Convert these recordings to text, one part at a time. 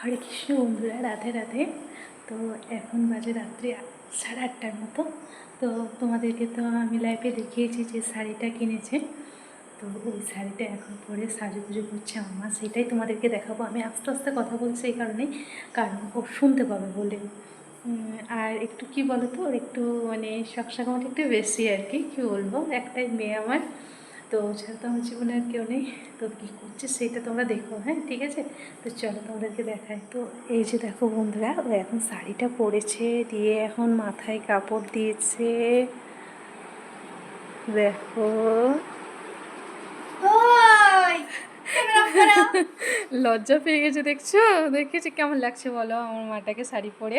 হরে কৃষ্ণ বন্ধুরা, রাধে রাধে। তো এখন বাজে রাত্রি 8:30টার মতো। তো তোমাদেরকে তো আমি লাইভে দেখিয়েছি যে শাড়িটা কিনেছে। তো ওই শাড়িটা এখন পরে সাজুগুজু করছে আমার, সেটাই তোমাদেরকে দেখাবো। আমি আস্তে আস্তে কথা বলছি এই কারণেই, কারণ ও শুনতে পাবে বলে। আর একটু কি বলো তো, ওর একটু মানে শখসাগমটা একটু বেশি আর কি বলবো, একটাই মেয়ে আমার। তো ছাড়া তো আমার জীবনে আর কেউ নেই। তো কী করছে সেটা তোমরা দেখো, হ্যাঁ ঠিক আছে। তো চলো তোমাদেরকে দেখাই। তো এই যে দেখো বন্ধুরা, ও এখন শাড়িটা পরেছে, দিয়ে এখন মাথায় কাপড় দিয়েছে, দেখো। লজ্জা পেয়ে গেছে, দেখেছি কেমন লাগছে বলো আমার মাটাকে শাড়ি পরে।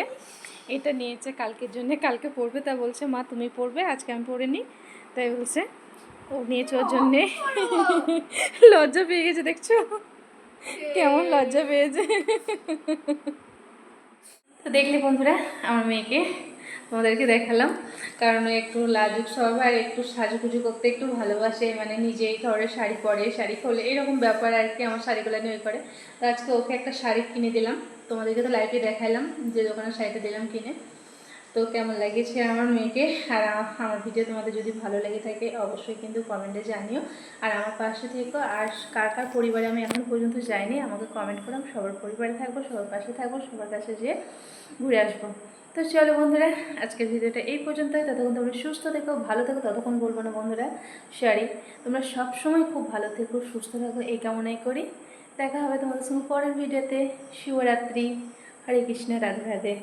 এটা নিয়েছে কালকের জন্য, কালকে পরবে, তা বলছে মা তুমি পরবে, আজকে আমি পরে নিই, তাই বলছে। ও নিয়েছে ওর জন্যে। লজ্জা পেয়ে গেছে, দেখছো কেমন লজ্জা পেয়েছে। তো দেখলে বন্ধুরা আমার মেয়েকে, তোমাদেরকে দেখালাম। কারণ একটু লাজুক স্বভাব আর একটু সাজুগুজু করতে একটু ভালোবাসে, মানে নিজেই ধরে শাড়ি পরে, শাড়ি খোলে, এরকম ব্যাপার আর কি। আমার শাড়িগুলো নিয়ে করে। তো আজকে ওকে একটা শাড়ি কিনে দিলাম, তোমাদেরকে তো লাইভে দেখালাম যে দোকানের শাড়িটা দিলাম কিনে। তো কেমন লাগছে আমার মেয়েকে। আর আমার ভিডিও তোমাদের যদি ভালো লেগে থাকে অবশ্যই কিন্তু কমেন্টে জানিও, আর আমার পাশে থেকো। আর কার কার পরিবারে আমি এখন পর্যন্ত যাইনি আমাকে কমেন্ট করো, আমি সবার পরিবারে থাকবো, সবার পাশে থাকবো, সবার কাছে যেয়ে ঘুরে আসবো। তো চলো বন্ধুরা, আজকের ভিডিওটা এই পর্যন্তই। ততক্ষণ তোমরা সুস্থ থেকো, ভালো থেকো, ততক্ষণ বলবো না বন্ধুরা সরি। তোমরা সবসময় খুব ভালো থেকো, সুস্থ থাকো, এই কামনাই করি। দেখা হবে তোমাদের সঙ্গে পরের ভিডিওতে। শিবরাত্রি। হরে কৃষ্ণ, রাধে রাধে।